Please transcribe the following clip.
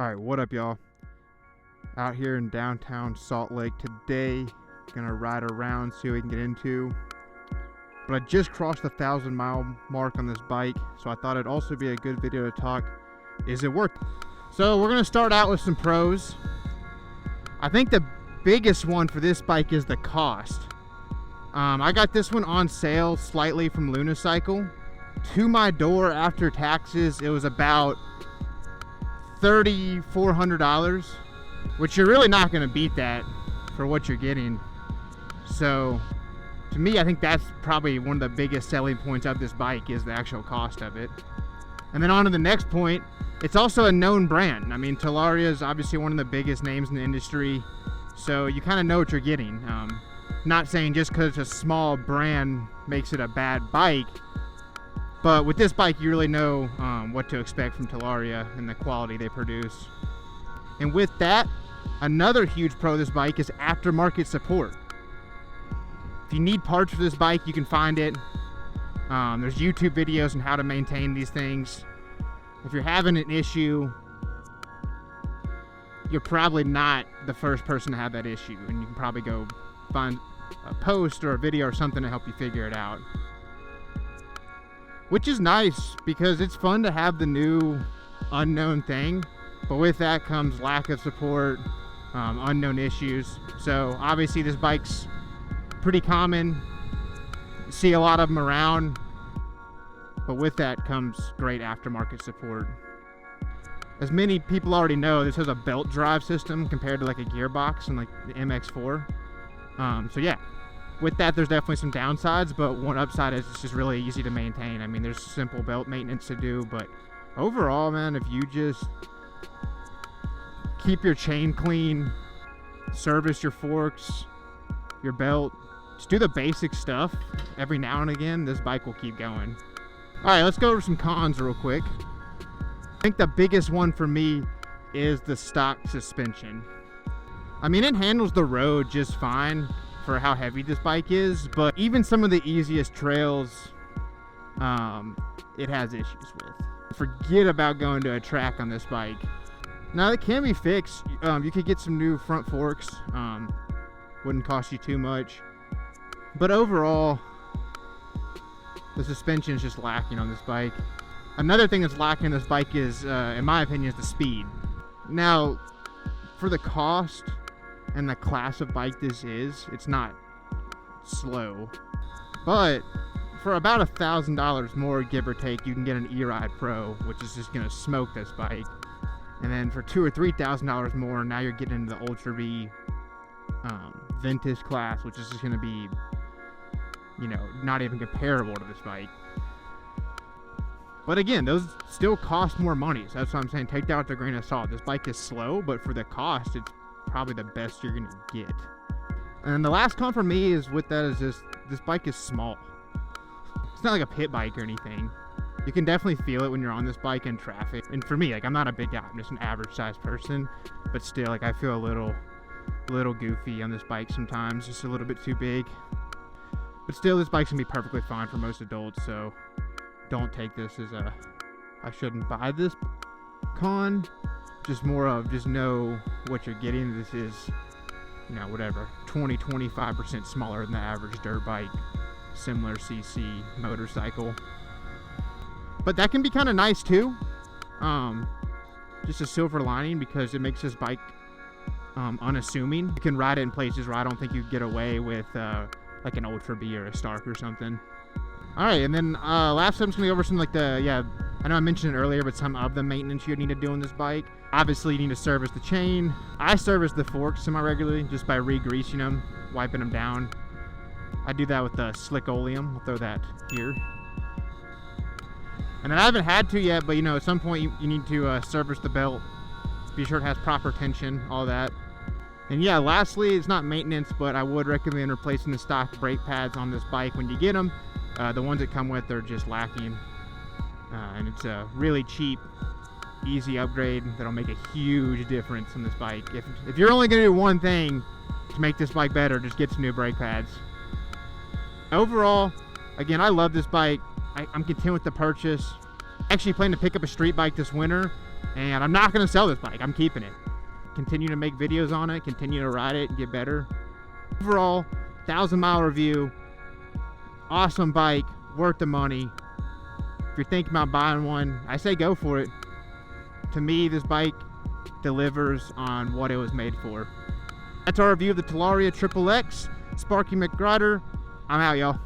Alright, what up y'all? Out here in downtown Salt Lake today. Gonna ride around, see what we can get into. But I just crossed the 1,000-mile mark on this bike, so I thought it'd also be a good video to talk, is it worth it? So we're gonna start out with some pros. I think the biggest one for this bike is the cost. I got this one on sale slightly from Lunicycle. To my door after taxes, it was about $3,400, which you're really not going to beat that for what you're getting. So to me, I think that's probably one of the biggest selling points of this bike is the actual cost of it. And then on to the next point, it's also a known brand. I mean, Talaria is obviously one of the biggest names in the industry, so you kind of know what you're getting. Not saying just because it's a small brand makes it a bad bike, but with this bike, you really know what to expect from Talaria and the quality they produce. And with that, another huge pro of this bike is aftermarket support. If you need parts for this bike, you can find it. There's YouTube videos on how to maintain these things. If you're having an issue, you're probably not the first person to have that issue, and you can probably go find a post or a video or something to help you figure it out. Which is nice because it's fun to have the new unknown thing, but with that comes lack of support, unknown issues. So obviously this bike's pretty common, you see a lot of them around, but with that comes great aftermarket support. As many people already know, this has a belt drive system compared to like a gearbox and like the MX-4. So yeah, with that there's definitely some downsides, but one upside is it's just really easy to maintain. I mean, there's simple belt maintenance to do, but overall, man, if you just keep your chain clean, service your forks, your belt, just do the basic stuff every now and again, this bike will keep going. All right, let's go over some cons real quick. I think the biggest one for me is the stock suspension. I mean, it handles the road just fine for how heavy this bike is, but even some of the easiest trails, it has issues with. Forget about going to a track on this bike. Now, it can be fixed. You could get some new front forks. Wouldn't cost you too much. But overall, the suspension is just lacking on this bike. Another thing that's lacking on this bike is, in my opinion, is the speed. Now, for the cost and the class of bike this is, it's not slow, but for about $1,000 more, give or take, you can get an E-Ride Pro, which is just gonna smoke this bike. And then for $2,000 or $3,000 more, now you're getting into the Ultra V vintage class, which is just gonna be, you know, not even comparable to this bike. But again, those still cost more money, so that's what I'm saying. Take that with a grain of salt. This bike is slow, but for the cost, it's probably the best you're gonna get. And the last con for me is with that is just this bike is small. It's not like a pit bike or anything. You can definitely feel it when you're on this bike in traffic. And for me, like, I'm not a big guy, I'm just an average sized person, but still, like, I feel a little goofy on this bike sometimes, just a little bit too big. But still, this bike's gonna be perfectly fine for most adults, so don't take this as a I shouldn't buy this con. Just more of just know what you're getting. This is, you know, whatever, 20-25% smaller than the average dirt bike, similar CC motorcycle. But that can be kind of nice too. Just a silver lining, because it makes this bike unassuming. You can ride it in places where I don't think you could get away with like an Ultra B or a Stark or something. All right, and then last I'm just gonna go over some like I know I mentioned it earlier, but some of the maintenance you need to do on this bike. Obviously, you need to service the chain. I service the forks semi-regularly just by re-greasing them, wiping them down. I do that with the slick oleum. I'll throw that here. And then I haven't had to yet, but you know, at some point you need to service the belt. Be sure it has proper tension, all that. And yeah, lastly, it's not maintenance, but I would recommend replacing the stock brake pads on this bike when you get them. The ones that come with are just lacking. And it's a really cheap, easy upgrade that'll make a huge difference on this bike. If you're only gonna do one thing to make this bike better, just get some new brake pads. Overall, again, I love this bike. I'm content with the purchase. I actually plan to pick up a street bike this winter, And I'm not going to sell this bike. I'm keeping it. Continue to make videos on it, continue to ride it and get better. Overall, 1,000-mile review. Awesome bike, worth the money. If you're thinking about buying one, I say go for it. To me, this bike delivers on what it was made for. That's our review of the Talaria XXX. Sparky McGrider. I'm out, y'all.